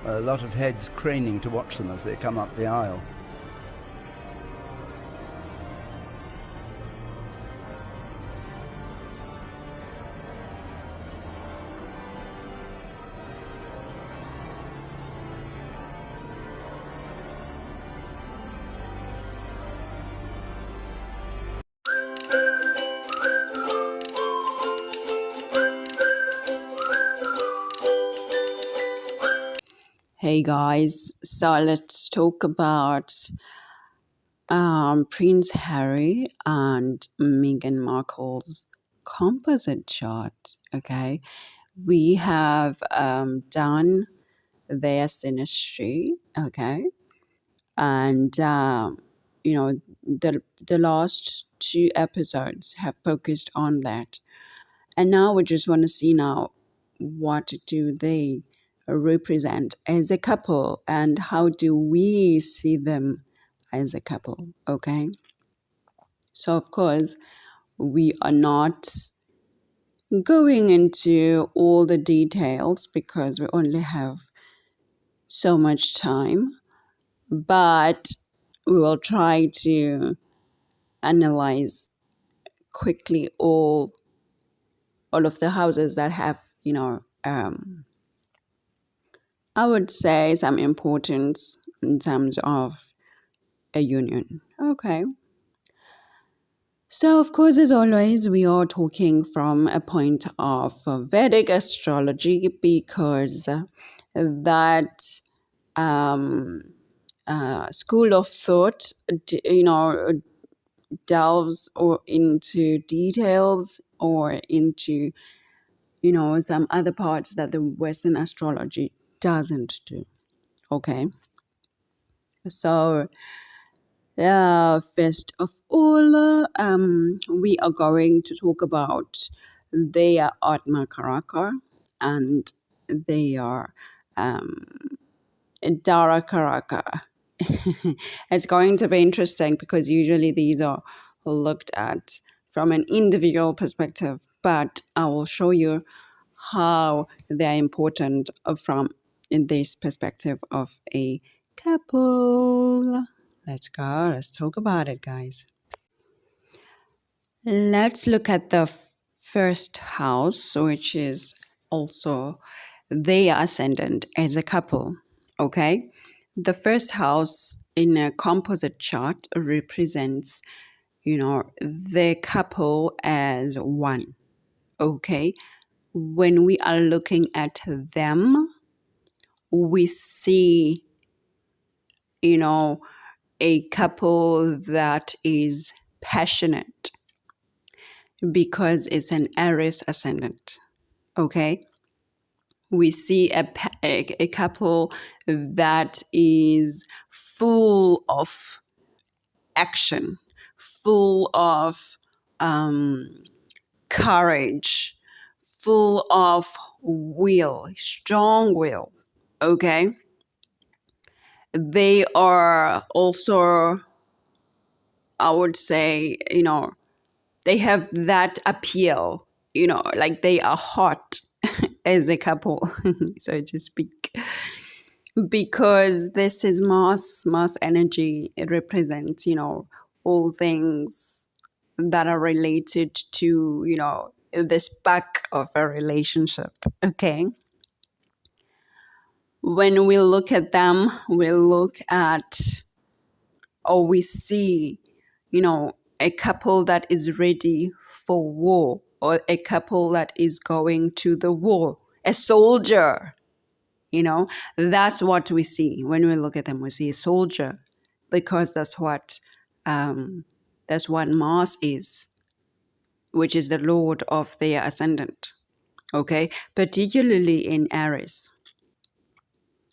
A lot of heads craning to watch them as they come up the aisle. Hey guys, so let's talk about Prince Harry and Meghan Markle's composite chart. Okay, we have done their Synastry. Okay, and the last two episodes have focused on that, and now we just want to see now what do they represent as a couple and how do we see them as a couple. Okay, so of course we are not going into all the details because we only have so much time, but we will try to analyze quickly all of the houses that have I would say some importance in terms of a union. Okay. So, of course, as always, we are talking from a point of Vedic astrology because that school of thought, delves or into details or into, some other parts that the Western astrology doesn't do. Okay. So, first of all, we are going to talk about their Atma Karaka and their Dara Karaka. It's going to be interesting because usually these are looked at from an individual perspective, but I will show you how they're important from this perspective of a couple. Let's go. Let's talk about it, guys. Let's look at the first house, which is also their ascendant as a couple. Okay. The first house in a composite chart represents, the couple as one. Okay. When we are looking at them, we see, a couple that is passionate because it's an Aries ascendant. Okay. We see a couple that is full of action, full of courage, full of will, strong will. Okay. They are also, I would say, they have that appeal, like they are hot as a couple, so to speak. Because this is mass energy. It represents, all things that are related to, the spark of a relationship. Okay. When we look at them, we look at, or we see, a couple that is ready for war, or a couple that is going to the war, a soldier. That's what we see when we look at them. We see a soldier because that's what Mars is, which is the lord of their ascendant. Okay, particularly in Aries.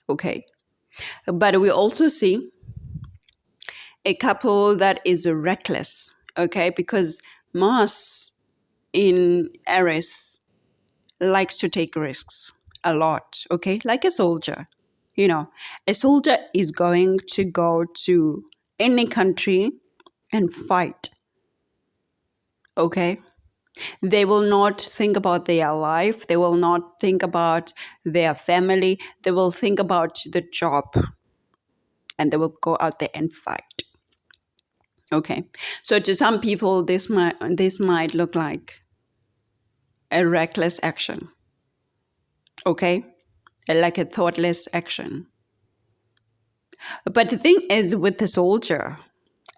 Okay, but we also see a couple that is reckless. Okay, because Mars in Aries likes to take risks a lot. Okay, like a soldier. A soldier is going to go to any country and fight. Okay, They will not think about their life. They will not think about their family. They will think about the job, and they will go out there and fight. Okay. So to some people, this might look like a reckless action. Okay. Like a thoughtless action. But the thing is, with the soldier,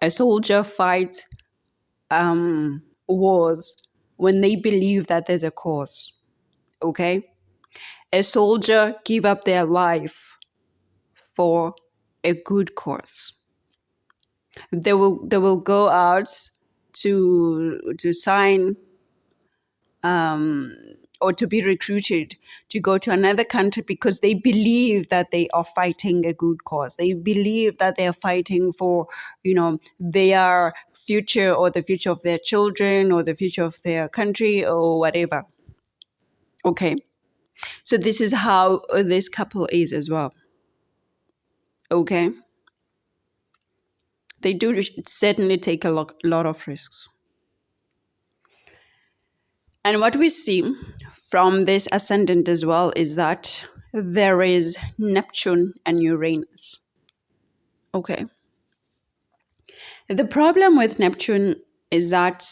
a soldier fights wars when they believe that there's a cause. Okay? A soldier give up their life for a good cause. They will go out to sign or to be recruited to go to another country because they believe that they are fighting a good cause. They believe that they are fighting for, their future or the future of their children or the future of their country or whatever. Okay. So this is how this couple is as well. Okay. They do certainly take a lot of risks. And what we see from this ascendant as well is that there is Neptune and Uranus. Okay. The problem with Neptune is that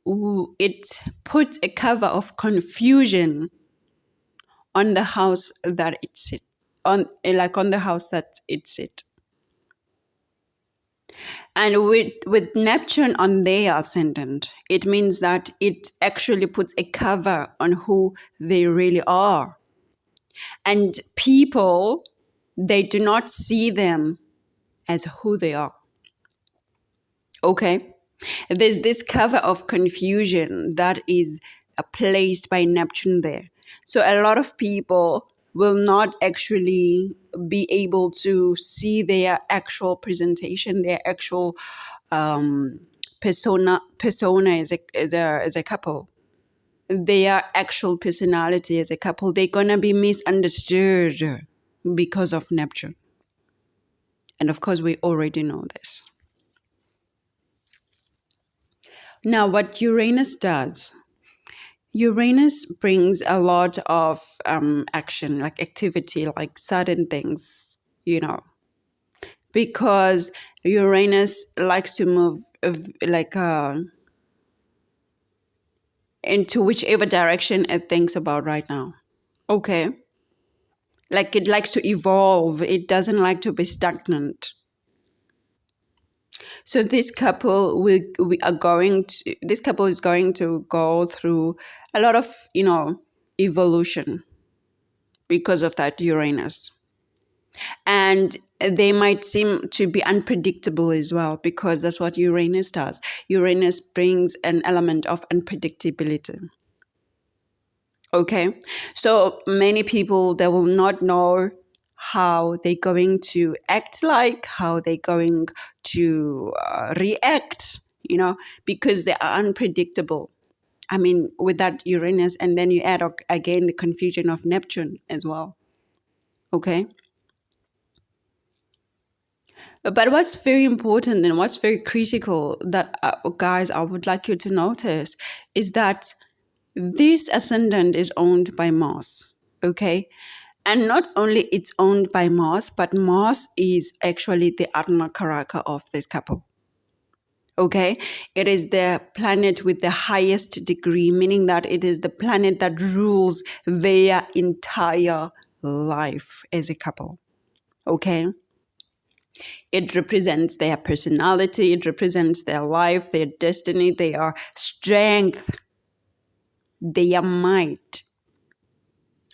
it puts a cover of confusion on the house that it sits on, on the house that it sits. And with Neptune on their ascendant, it means that it actually puts a cover on who they really are. And people, they do not see them as who they are. Okay? There's this cover of confusion that is placed by Neptune there. So a lot of people will not actually be able to see their actual presentation, their actual persona as a couple, their actual personality as a couple. They're gonna be misunderstood because of Neptune, and of course we already know this. Now, what Uranus does. Uranus brings a lot of action, like activity, like sudden things, because Uranus likes to move into whichever direction it thinks about right now. Okay. Like it likes to evolve. It doesn't like to be stagnant. So this couple is going to go through a lot of, evolution because of that Uranus. And they might seem to be unpredictable as well, because that's what Uranus does. Uranus brings an element of unpredictability. Okay, so many people, they will not know how they're going to act like, how they're going to react, because they are unpredictable. I mean, with that Uranus, and then you add again the confusion of Neptune as well. Okay. But what's very important and what's very critical that, guys, I would like you to notice is that this ascendant is owned by Mars, okay? And not only it's owned by Mars, but Mars is actually the Atma Karaka of this couple. Okay, it is the planet with the highest degree, meaning that it is the planet that rules their entire life as a couple. Okay, it represents their personality, it represents their life, their destiny, their strength, their might.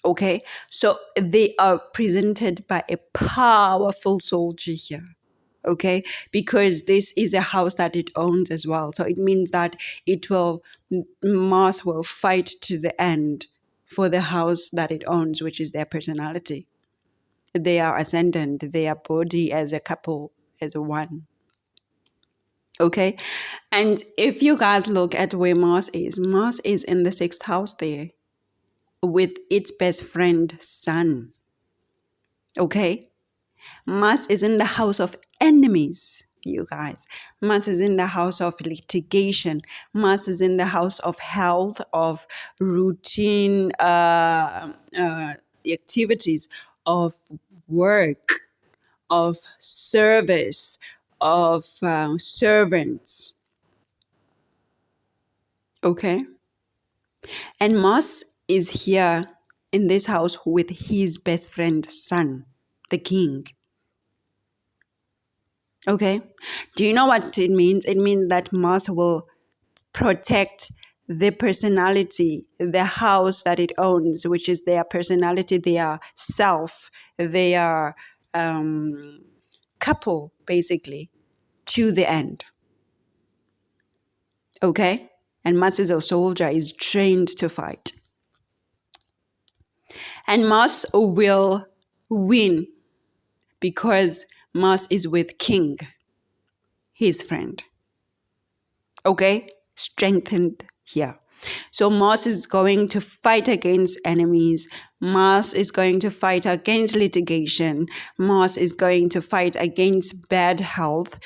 Okay, so they are presented by a powerful soldier here. Okay, because this is a house that it owns as well. So it means that Mars will fight to the end for the house that it owns, which is their personality, their ascendant, their body as a couple, as a one. Okay, and if you guys look at where Mars is in the 6th house there with its best friend, Sun. Okay, Mars is in the house of enemies. you guys. Mars is in the house of litigation. Mars is in the house of health, of routine activities, of work, of service, of servants. Okay? And Mars is here in this house with his best friend's son, the king. Okay? Do you know what it means? It means that Mars will protect the personality, the house that it owns, which is their personality, their self, their couple, basically, to the end. Okay? And Mars is a soldier, is trained to fight. And Mars will win because Mars is with King, his friend. Okay? Strengthened here. So Mars is going to fight against enemies. Mars is going to fight against litigation. Mars is going to fight against bad health,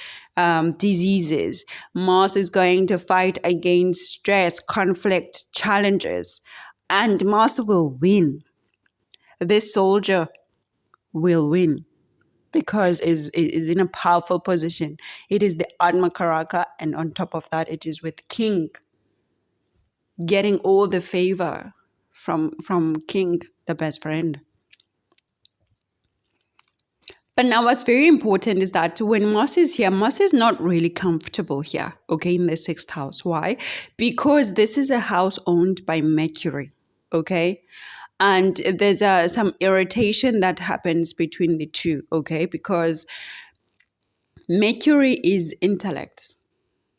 diseases. Mars is going to fight against stress, conflict, challenges. And Mars will win. This soldier will win because is in a powerful position. It is the Atma Karaka, and on top of that, it is with King, getting all the favor from King, the best friend. But now what's very important is that when Mars is here, Mars is not really comfortable here, okay, in the 6th house. Why? Because this is a house owned by Mercury, okay? And there's some irritation that happens between the two, okay? Because Mercury is intellect,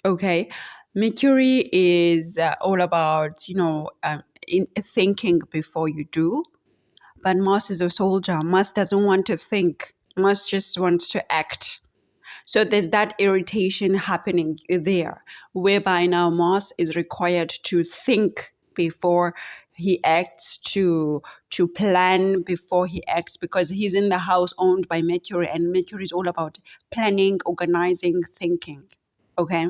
okay? Mercury is all about, in thinking before you do. But Mars is a soldier. Mars doesn't want to think. Mars just wants to act. So there's that irritation happening there, whereby now Mars is required to think before he acts, to plan before he acts, because he's in the house owned by Mercury, and Mercury is all about planning, organizing, thinking. Okay?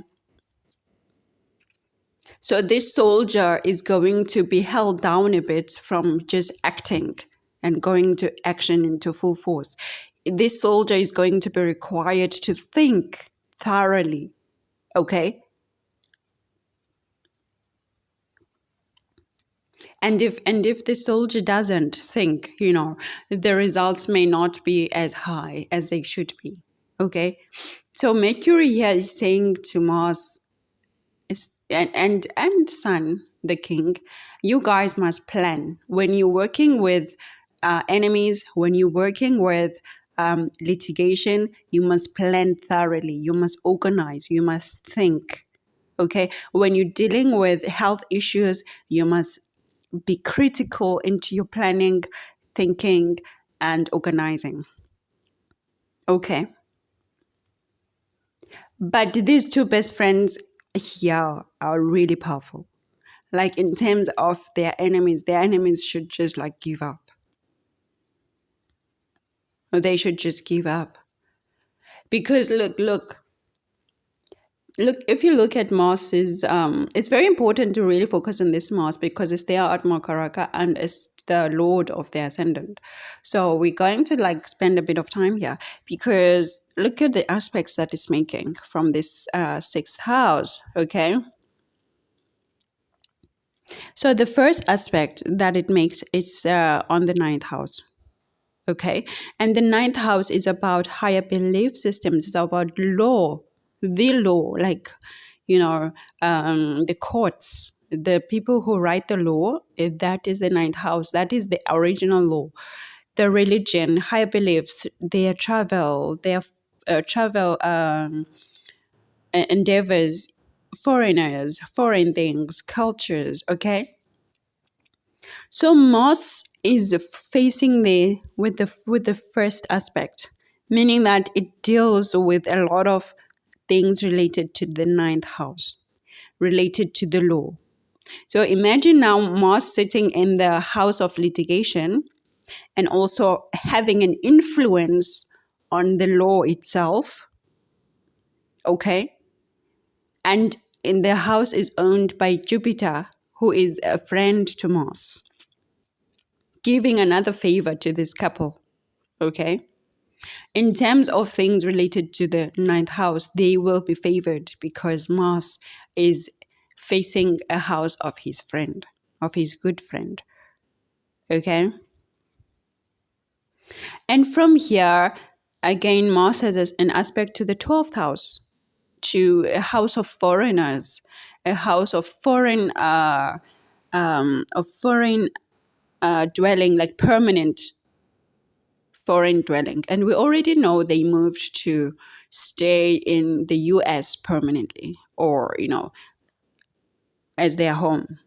So this soldier is going to be held down a bit from just acting and going to action into full force. This soldier is going to be required to think thoroughly, okay? And if the soldier doesn't think, the results may not be as high as they should be, okay? So Mercury here is saying to Mars and Sun, the king, you guys must plan. When you're working with enemies, when you're working with litigation, you must plan thoroughly. You must organize. You must think. Okay? When you're dealing with health issues, you must be critical into your planning, thinking, and organizing. Okay? But these two best friends here are really powerful. Like in terms of their enemies should just like give up. They should just give up. Because look, if you look at Mars's, it's very important to really focus on this Mars because it's their Atma Karaka and it's the Lord of their ascendant. So we're going to spend a bit of time here because look at the aspects that it's making from this 6th house, okay? So the first aspect that it makes is on the 9th house. Okay. And the 9th house is about higher belief systems. It's about law, the law, the courts, the people who write the law. That is the 9th house. That is the original law. The religion, higher beliefs, their travel, endeavors, foreigners, foreign things, cultures. Okay. So Mars is facing there with the first aspect, meaning that it deals with a lot of things related to the 9th house, related to the law. So imagine now Mars sitting in the house of litigation and also having an influence on the law itself. Okay? And in the house is owned by Jupiter, who is a friend to Mars, giving another favor to this couple. Okay? In terms of things related to the ninth house, they will be favored because Mars is facing a house of his friend, of his good friend. Okay? And from here, again, Mars has an aspect to the 12th house, to a house of foreigners, a house of foreign dwelling, like permanent foreign dwelling. And we already know they moved to stay in the US permanently, or, as their home.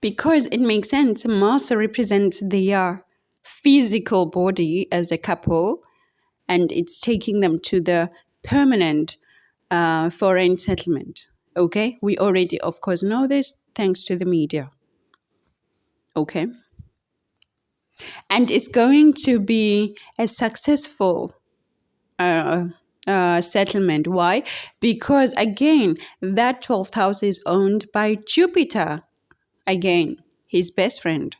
Because it makes sense, Mars represents their physical body as a couple, and it's taking them to the permanent foreign settlement. Okay? We already, of course, know this thanks to the media. Okay? And it's going to be a successful settlement. Why? Because, again, that 12th house is owned by Jupiter. Again, his best friend.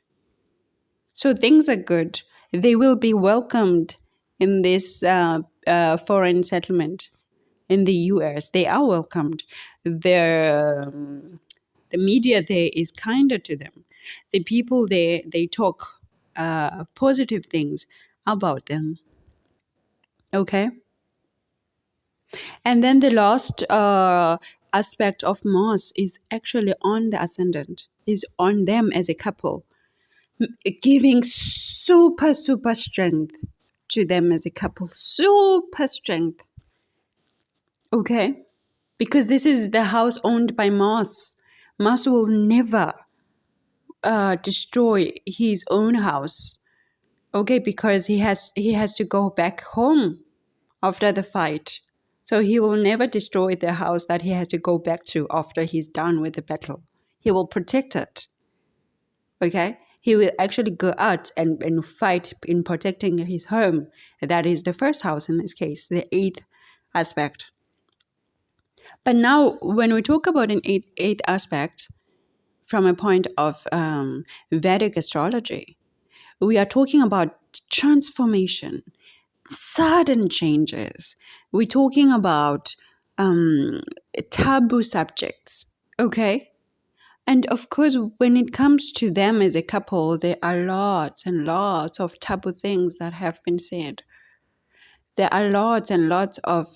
So things are good. They will be welcomed in this foreign settlement in the US. They are welcomed. The media there is kinder to them. The people there, they talk positive things about them. Okay? And then the last aspect of Mars is actually on the ascendant, is on them as a couple, giving super strength to them as a couple. Super strength. Okay? Because this is the house owned by Mars. Mars will never destroy his own house. Okay, because he has to go back home after the fight. So he will never destroy the house that he has to go back to after he's done with the battle. He will protect it. Okay? He will actually go out and fight in protecting his home. That is the first house in this case, the 8th aspect. But now, when we talk about an eighth aspect from a point of Vedic astrology, we are talking about transformation, sudden changes. We're talking about taboo subjects, okay? And of course, when it comes to them as a couple, there are lots and lots of taboo things that have been said. There are lots and lots of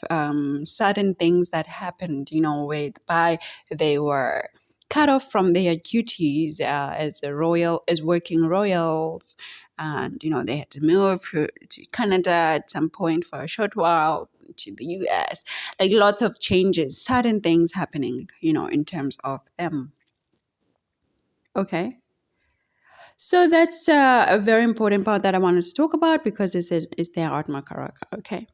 sudden things that happened, whereby they were cut off from their duties as working royals, and they had to move to Canada at some point for a short while, to the US. Like lots of changes, sudden things happening, in terms of them. Okay. So that's a very important part that I wanted to talk about because it's their Atma Karaka. Okay.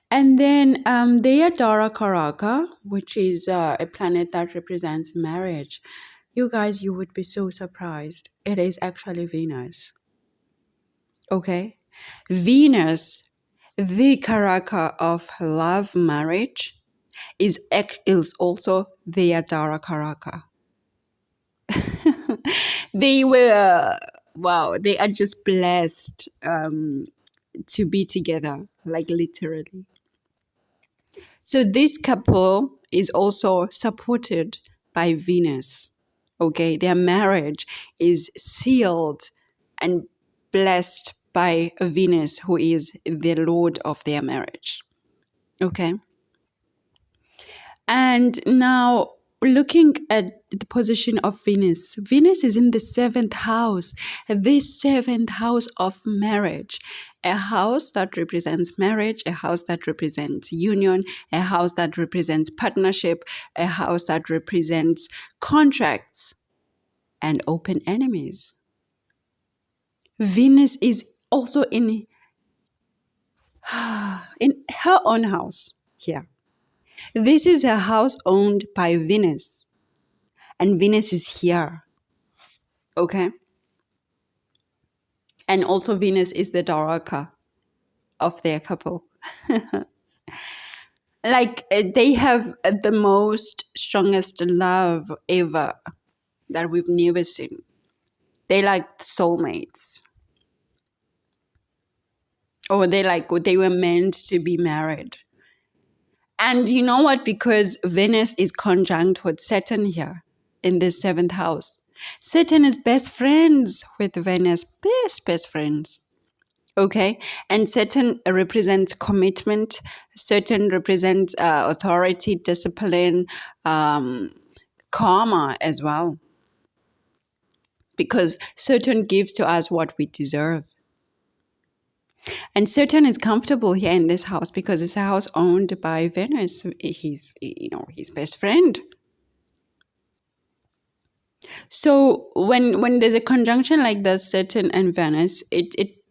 And then their Dara Karaka, which is a planet that represents marriage. You guys, you would be so surprised. It is actually Venus. Okay? Venus, the Karaka of love marriage, is also their Dara Karaka. They are just blessed to be together, like literally. So this couple is also supported by Venus. Okay, their marriage is sealed and blessed by Venus, who is the lord of their marriage. Okay. And now looking at the position of Venus, Venus is in the 7th house, this 7th house of marriage, a house that represents marriage, a house that represents union, a house that represents partnership, a house that represents contracts and open enemies. Venus is also in her own house here. This is a house owned by Venus. And Venus is here. Okay? And also Venus is the Daraka. of their couple. Like they have the most strongest love ever that we've never seen. They like soulmates. Or they were meant to be married. And you know what? Because Venus is conjunct with Saturn here in the 7th house. Saturn is best friends with Venus, best friends. Okay. And Saturn represents commitment. Saturn represents authority, discipline, karma as well. Because Saturn gives to us what we deserve. And Saturn is comfortable here in this house because it's a house owned by Venus. He's his best friend. So when there's a conjunction like this, Saturn and Venus, it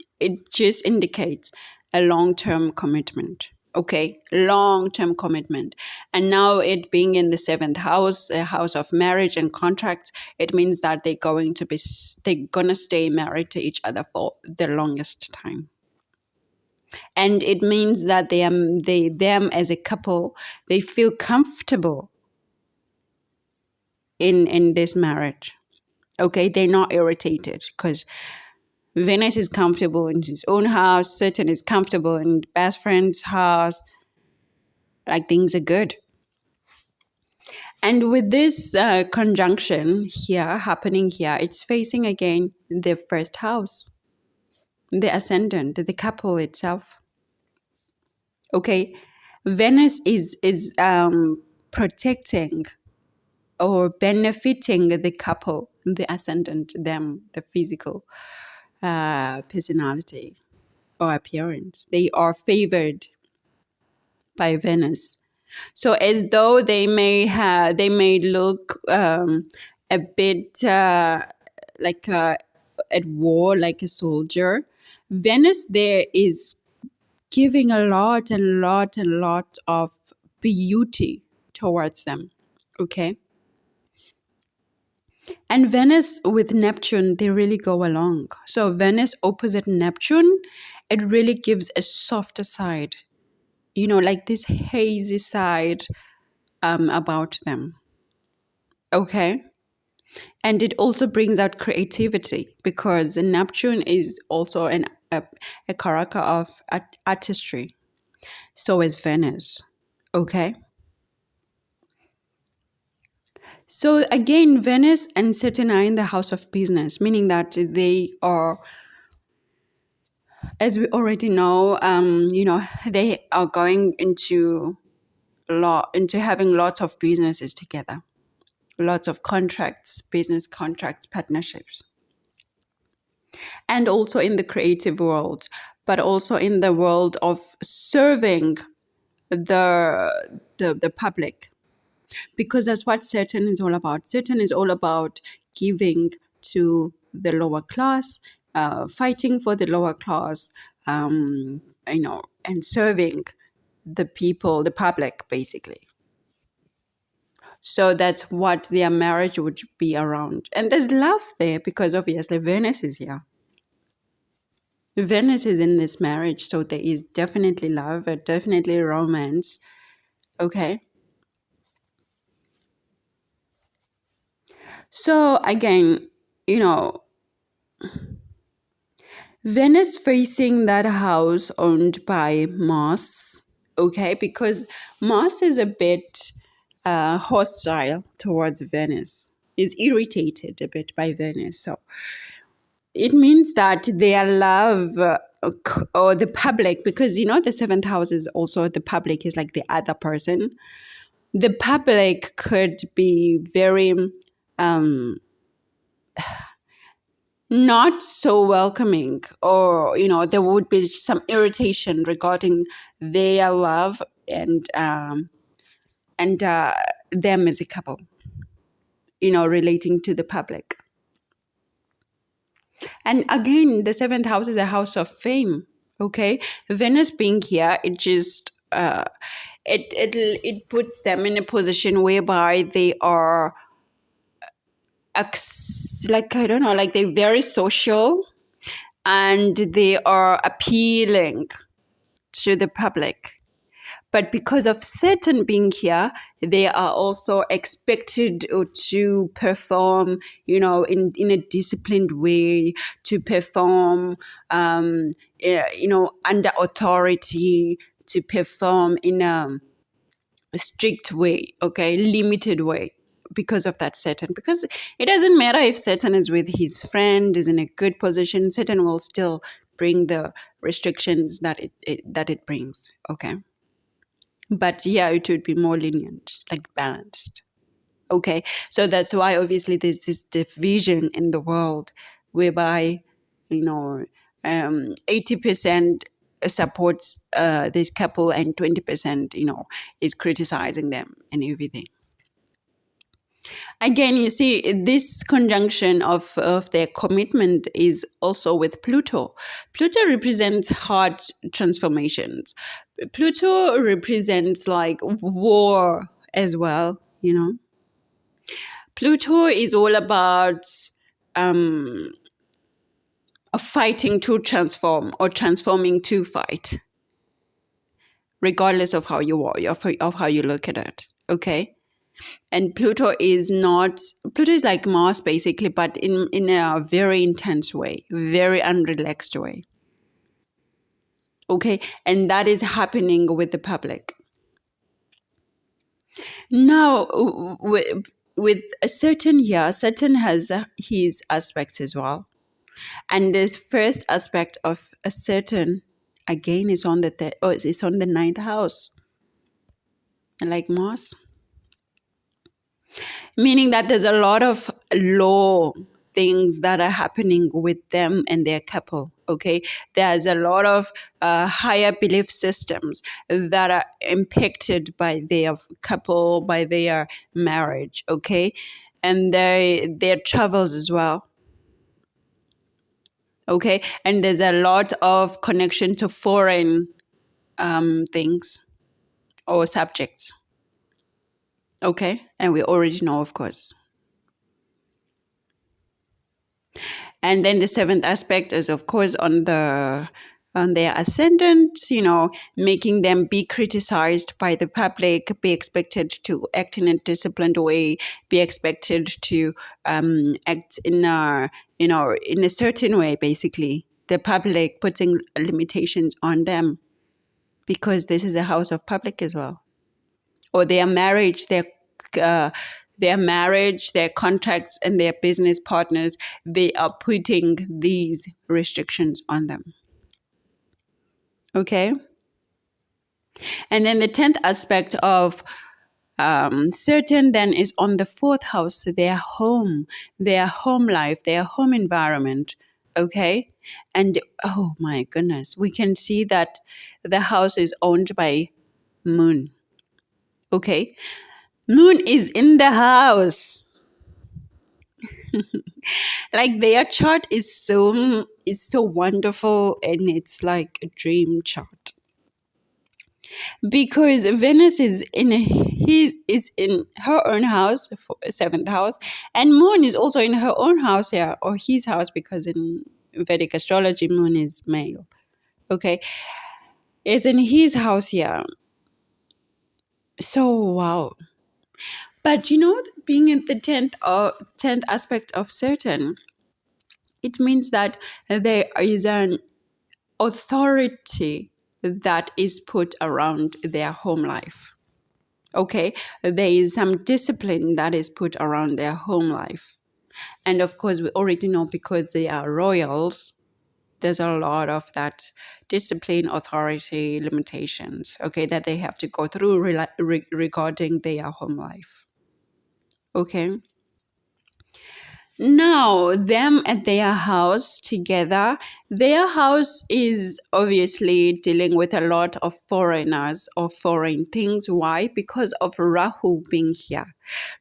just indicates a long-term commitment. Okay, long-term commitment. And now it being in the 7th house, a house of marriage and contracts, it means that they're gonna stay married to each other for the longest time. And it means that them as a couple, they feel comfortable in this marriage. Okay, they're not irritated because Venus is comfortable in his own house. Saturn is comfortable in best friend's house. Like things are good. And with this conjunction here happening here, it's facing again the 1st house, the ascendant, the couple itself. Okay, Venus is protecting or benefiting the couple, the ascendant, them, the physical personality or appearance. They are favored by Venus. So as though they may look a bit like at war, like a soldier. Venus there is giving a lot of beauty towards them. Okay. And Venus with Neptune, they really go along. So Venus opposite Neptune, it really gives a softer side, like this hazy side about them. Okay. And it also brings out creativity because Neptune is also a character of artistry. So is Venus. Okay. So again, Venus and Saturn are in the house of business, meaning that they are, as we already know, they are going into having lots of businesses together, lots of contracts, business contracts, partnerships, and also in the creative world, but also in the world of serving the public. Because that's what Saturn is all about. Saturn is all about giving to the lower class, fighting for the lower class, and serving the people, the public, basically. So that's what their marriage would be around. And there's love there because obviously Venus is here. Venus is in this marriage, so there is definitely love, definitely romance. Okay. So again, Venus facing that house owned by Mars, okay, because Mars is a bit hostile towards Venus, is irritated a bit by Venus. So it means that their love or the public, because the 7th house is also the public, is like the other person. The public could be very not so welcoming, or there would be some irritation regarding their love and them as a couple, relating to the public. And again, the 7th house is a house of fame. Okay, Venus being here, it just it puts them in a position whereby they are they're very social and they are appealing to the public. But because of Saturn being here, they are also expected to perform, in a disciplined way, to perform, under authority, to perform in a strict way, okay, limited way, because of that Saturn. Because it doesn't matter if Saturn is with his friend, is in a good position, Saturn will still bring the restrictions that it brings, okay. But yeah, it would be more lenient, like balanced. Okay, so that's why obviously there's this division in the world whereby, 80% supports this couple and 20%, is criticizing them and everything. Again, you see, this conjunction of their commitment is also with Pluto. Pluto represents heart transformations. Pluto represents like war as well, Pluto is all about fighting to transform or transforming to fight, regardless of how you are, of how you look at it, okay? And Pluto is like Mars basically, but in a very intense way, very unrelaxed way. Okay, and that is happening with the public. Now, with a Saturn here, Saturn has his aspects as well. And this first aspect of a Saturn, again, is on it's on the 9th house, like Mars. Meaning that there's a lot of law things that are happening with them and their couple, okay? There's a lot of higher belief systems that are impacted by their couple, by their marriage, okay? And their travels as well, okay? And there's a lot of connection to foreign things or subjects, okay? And we already know, of course. And then the 7th aspect is, of course, on their ascendant, making them be criticized by the public, be expected to act in a disciplined way, be expected to act in a certain way, basically. The public putting limitations on them because this is a house of public as well. Or their marriage, their contracts, and their business partners, they are putting these restrictions on them. Okay? And then the 10th aspect of Saturn then is on the 4th house, their home life, their home environment. Okay? And oh my goodness, we can see that the house is owned by Moon. Okay? Moon is in the house. Like their chart is so wonderful, and it's like a dream chart. Because Venus is in her own house, 7th house, and Moon is also in her own house here, or his house, because in Vedic astrology, Moon is male. Okay? It's in his house here. So wow. But being in the 10th aspect of Saturn, it means that there is an authority that is put around their home life. Okay, there is some discipline that is put around their home life. And of course, we already know, because they are royals, there's a lot of that discipline, authority, limitations, okay, that they have to go through regarding their home life. Okay. Now, them at their house together, their house is obviously dealing with a lot of foreigners or foreign things. Why? Because of Rahu being here.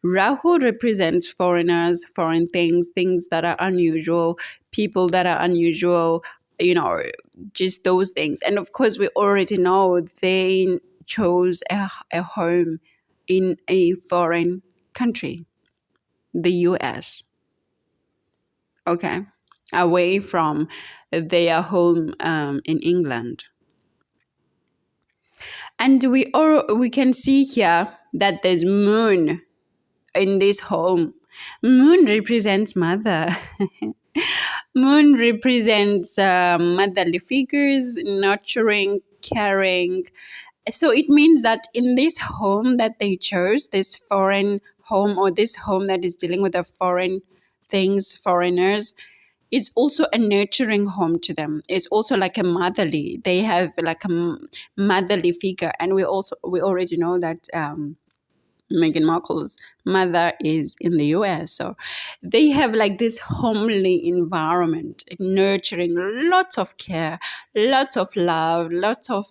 Rahu represents foreigners, foreign things that are unusual, people that are unusual, just those things. And of course, we already know they chose a home in a foreign country, the US. Okay, away from their home in England. And we can see here that there's moon in this home. Moon represents mother. Moon represents motherly figures, nurturing, caring. So it means that in this home that they chose, this foreign home, or this home that is dealing with the foreign things, foreigners, it's also a nurturing home to them. It's also like a motherly. They have like a motherly figure, and we already know that Meghan Markle's mother is in the US. So they have like this homely environment, nurturing, lots of care, lots of love, lots of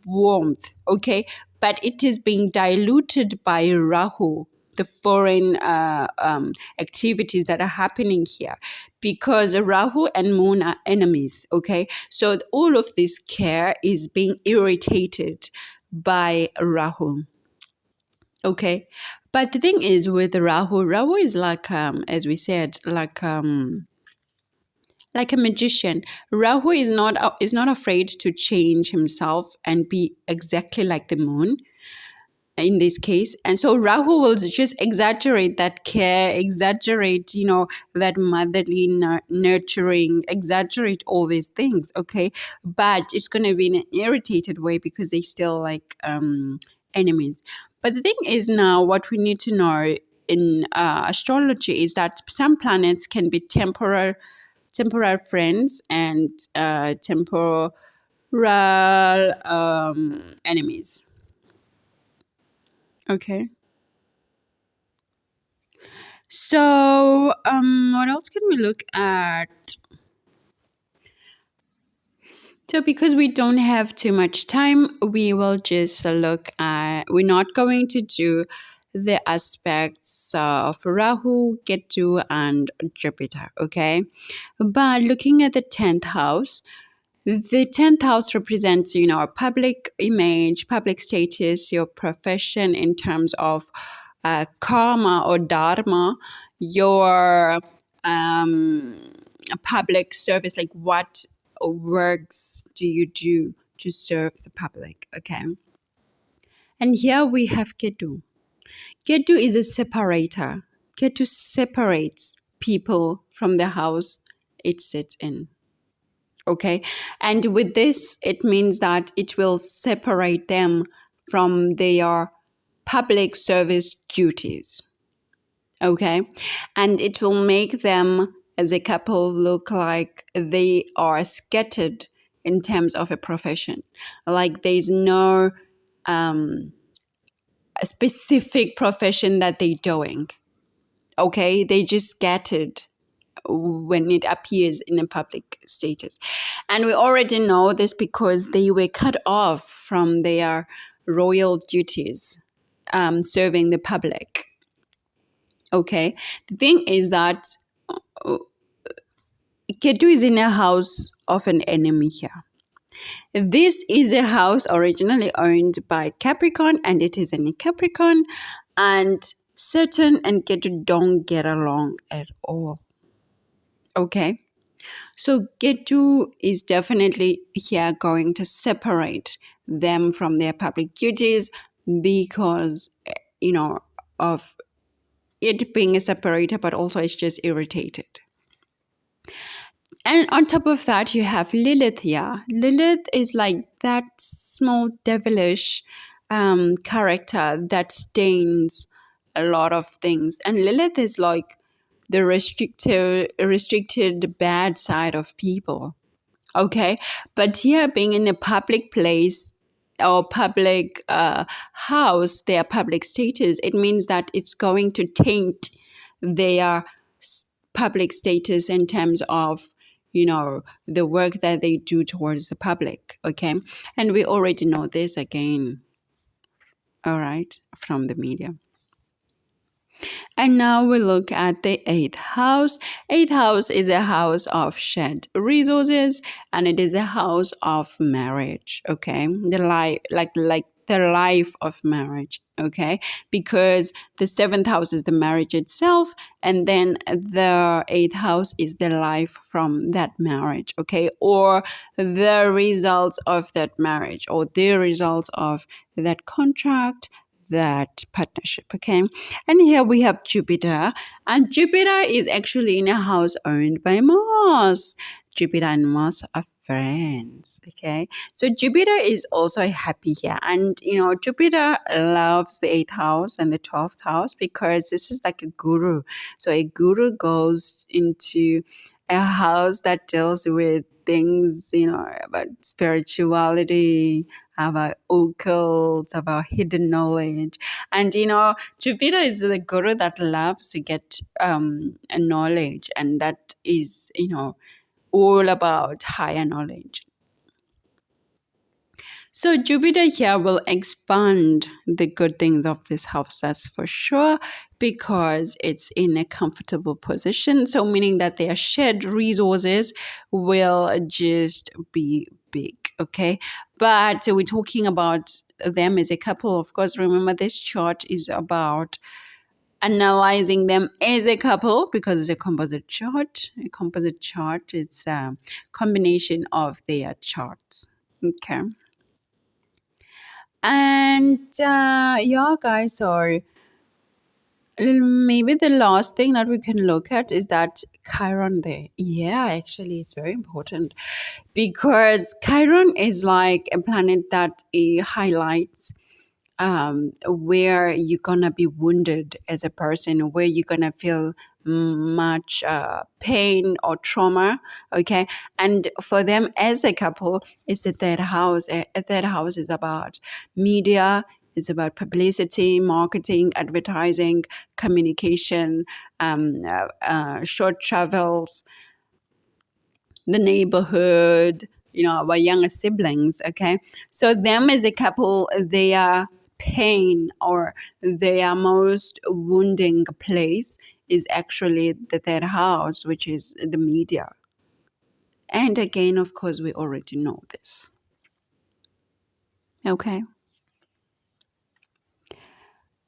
warmth, okay? But it is being diluted by Rahu, the foreign activities that are happening here, because Rahu and Moon are enemies, okay? So all of this care is being irritated by Rahu. Okay, but the thing is with Rahu is like, as we said, like a magician. Rahu is not afraid to change himself and be exactly like the moon in this case. And so Rahu will just exaggerate that care, exaggerate, that motherly nurturing, exaggerate all these things, okay? But it's going to be in an irritated way because they still like enemies. But the thing is now what we need to know in astrology is that some planets can be temporal friends and temporal enemies. Okay. So, what else can we look at? So, because we don't have too much time, we will just look at, we're not going to do the aspects of Rahu, Ketu, and Jupiter, okay? But looking at the 10th house, the 10th house represents, a public image, public status, your profession in terms of karma or dharma, your public service, like what works do you do to serve the public, okay? And here we have Ketu. Ketu is a separator. Ketu separates people from the house it sits in. Okay. And with this, it means that it will separate them from their public service duties. Okay. And it will make them as a couple look like they are scattered in terms of a profession. Like there's no a specific profession that they're doing. Okay. They just scattered when it appears in a public status. And we already know this because they were cut off from their royal duties, serving the public. Okay. The thing is that Ketu is in a house of an enemy here. This is a house originally owned by Capricorn, and it is in a Capricorn, and Saturn and Ketu don't get along at all. Okay, so Ketu is definitely here going to separate them from their public duties because, of it being a separator, but also it's just irritated. And on top of that, you have Lilith here. Lilith is like that small devilish character that stains a lot of things. And Lilith is like the restricted bad side of people. Okay. But here being in a public place or public house, their public status, it means that it's going to taint their public status in terms of, the work that they do towards the public. Okay. And we already know this again. All right. From the media. And now we look at the 8th house. 8th house is a house of shared resources, and it is a house of marriage. Okay, the the life of marriage, okay? Because the seventh house is the marriage itself, and then the eighth house is the life from that marriage, okay? Or the results of that marriage, or the results of that contract, that partnership, okay? And here we have Jupiter, and Jupiter is actually in a house owned by Mars. Jupiter and Mars are friends, okay? So Jupiter is also happy here. And, Jupiter loves the 8th house and the 12th house because this is like a guru. So a guru goes into a house that deals with things, about spirituality, about occult, about hidden knowledge. And, Jupiter is the guru that loves to get a knowledge, and that is, all about higher knowledge. So Jupiter here will expand the good things of this house, that's for sure, because it's in a comfortable position. So meaning that their shared resources will just be big, okay? But we're talking about them as a couple. Of course, remember this chart is about analyzing them as a couple because it's a composite chart. A composite chart is a combination of their charts, okay? And guys, so maybe the last thing that we can look at is that Chiron there. Yeah, actually, it's very important because Chiron is like a planet that highlights where you're gonna be wounded as a person, where you're gonna feel much pain or trauma, okay? And for them as a couple, it's the third house. A third house is about media, it's about publicity, marketing, advertising, communication, short travels, the neighborhood, our younger siblings, okay? So them as a couple, their pain or their most wounding place is actually the third house, which is the media. And again, of course, we already know this. Okay.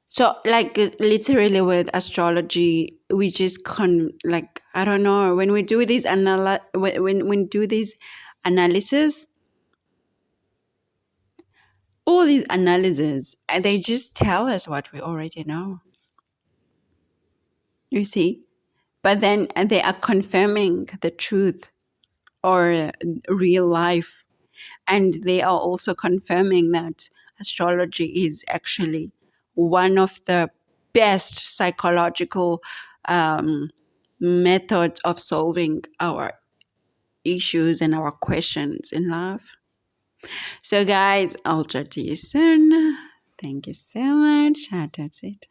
So, like, literally with astrology, we just I don't know, when we do this when do this analysis, all these analyses, they just tell us what we already know. You see? But then they are confirming the truth or real life. And they are also confirming that astrology is actually one of the best psychological methods of solving our issues and our questions in life. So guys, I'll chat to you soon. Thank you so much. That's it.